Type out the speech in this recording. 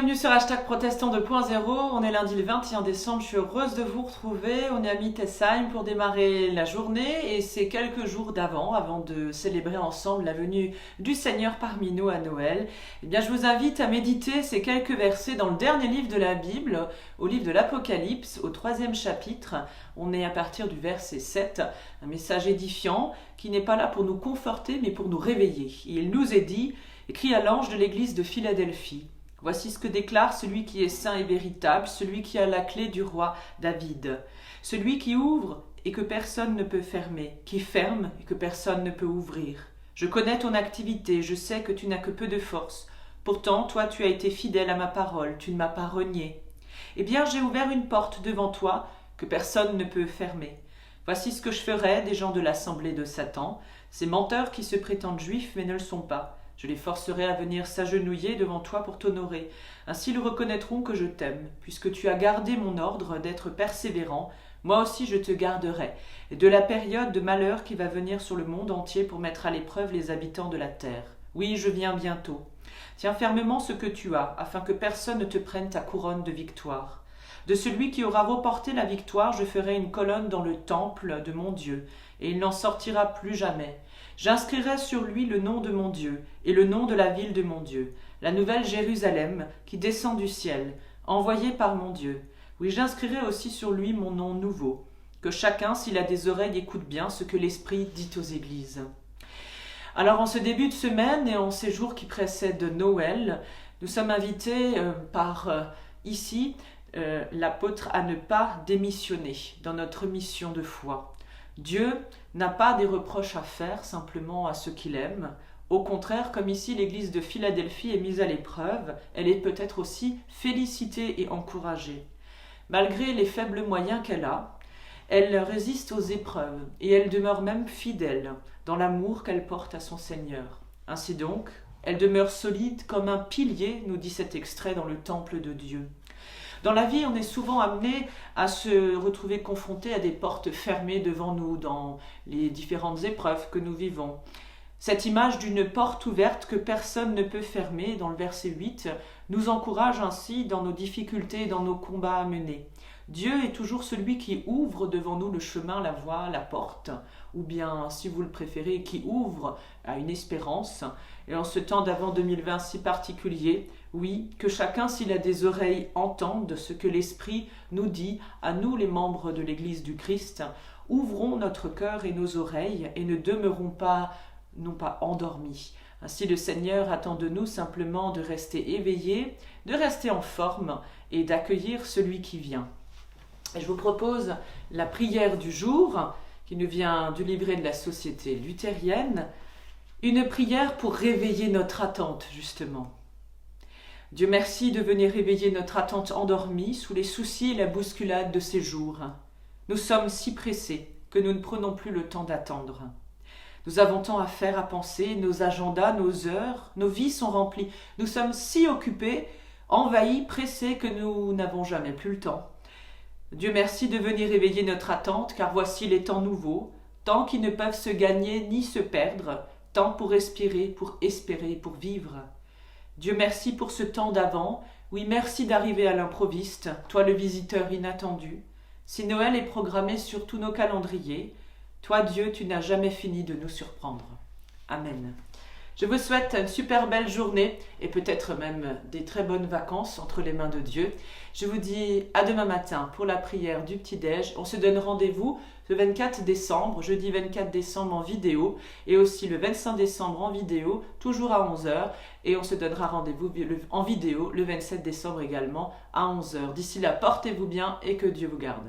bienvenue sur Hashtag Protestant 2.0. On est lundi le 21 décembre, je suis heureuse de vous retrouver. On est à Mittesheim pour démarrer la journée et c'est quelques jours avant de célébrer ensemble la venue du Seigneur parmi nous à Noël. Eh bien, je vous invite à méditer ces quelques versets dans le dernier livre de la Bible, au livre de l'Apocalypse, au 3e chapitre. On est à partir du verset 7, un message édifiant qui n'est pas là pour nous conforter mais pour nous réveiller. Et il nous est dit, écrit à l'ange de l'église de Philadelphie. Voici ce que déclare celui qui est saint et véritable, celui qui a la clé du roi David, celui qui ouvre et que personne ne peut fermer, qui ferme et que personne ne peut ouvrir. Je connais ton activité, je sais que tu n'as que peu de force. Pourtant, toi, tu as été fidèle à ma parole, tu ne m'as pas renié. Eh bien, j'ai ouvert une porte devant toi que personne ne peut fermer. Voici ce que je ferai des gens de l'assemblée de Satan, ces menteurs qui se prétendent juifs mais ne le sont pas. Je les forcerai à venir s'agenouiller devant toi pour t'honorer. Ainsi ils reconnaîtront que je t'aime, puisque tu as gardé mon ordre d'être persévérant. Moi aussi je te garderai, et de la période de malheur qui va venir sur le monde entier pour mettre à l'épreuve les habitants de la terre. Oui, je viens bientôt. Tiens fermement ce que tu as, afin que personne ne te prenne ta couronne de victoire. De celui qui aura reporté la victoire, je ferai une colonne dans le temple de mon Dieu, et il n'en sortira plus jamais. J'inscrirai sur lui le nom de mon Dieu et le nom de la ville de mon Dieu, la nouvelle Jérusalem qui descend du ciel, envoyée par mon Dieu. Oui, j'inscrirai aussi sur lui mon nom nouveau. Que chacun, s'il a des oreilles, écoute bien ce que l'Esprit dit aux églises. Alors, en ce début de semaine et en ces jours qui précèdent Noël, nous sommes invités ici, l'apôtre, à ne pas démissionner dans notre mission de foi. Dieu n'a pas des reproches à faire simplement à ceux qu'il aime. Au contraire, comme ici l'église de Philadelphie est mise à l'épreuve, elle est peut-être aussi félicitée et encouragée. Malgré les faibles moyens qu'elle a, elle résiste aux épreuves et elle demeure même fidèle dans l'amour qu'elle porte à son Seigneur. Ainsi donc, elle demeure solide comme un pilier, nous dit cet extrait dans le temple de Dieu. Dans la vie, on est souvent amené à se retrouver confronté à des portes fermées devant nous dans les différentes épreuves que nous vivons. Cette image d'une porte ouverte que personne ne peut fermer, dans le verset 8, nous encourage ainsi dans nos difficultés et dans nos combats à mener. Dieu est toujours celui qui ouvre devant nous le chemin, la voie, la porte, ou bien, si vous le préférez, qui ouvre à une espérance. Et en ce temps d'avant 2020 si particulier, oui, que chacun, s'il a des oreilles, entende ce que l'Esprit nous dit, à nous les membres de l'Église du Christ. Ouvrons notre cœur et nos oreilles et ne demeurons pas, non pas endormis. Ainsi le Seigneur attend de nous simplement de rester éveillés, de rester en forme et d'accueillir celui qui vient. Et je vous propose la prière du jour qui nous vient du livret de la Société luthérienne, une prière pour réveiller notre attente justement. Dieu merci de venir réveiller notre attente endormie sous les soucis et la bousculade de ces jours. Nous sommes si pressés que nous ne prenons plus le temps d'attendre. Nous avons tant à faire, à penser, nos agendas, nos heures, nos vies sont remplies. Nous sommes si occupés, envahis, pressés que nous n'avons jamais plus le temps. Dieu merci de venir réveiller notre attente, car voici les temps nouveaux, temps qui ne peuvent se gagner ni se perdre, temps pour respirer, pour espérer, pour vivre. Dieu merci pour ce temps d'avant, oui merci d'arriver à l'improviste, toi le visiteur inattendu. Si Noël est programmé sur tous nos calendriers, toi Dieu tu n'as jamais fini de nous surprendre. Amen. Je vous souhaite une super belle journée et peut-être même des très bonnes vacances entre les mains de Dieu. Je vous dis à demain matin pour la prière du petit-déj. On se donne rendez-vous le 24 décembre, jeudi 24 décembre en vidéo et aussi le 25 décembre en vidéo, toujours à 11h. Et on se donnera rendez-vous en vidéo le 27 décembre également à 11h. D'ici là, portez-vous bien et que Dieu vous garde.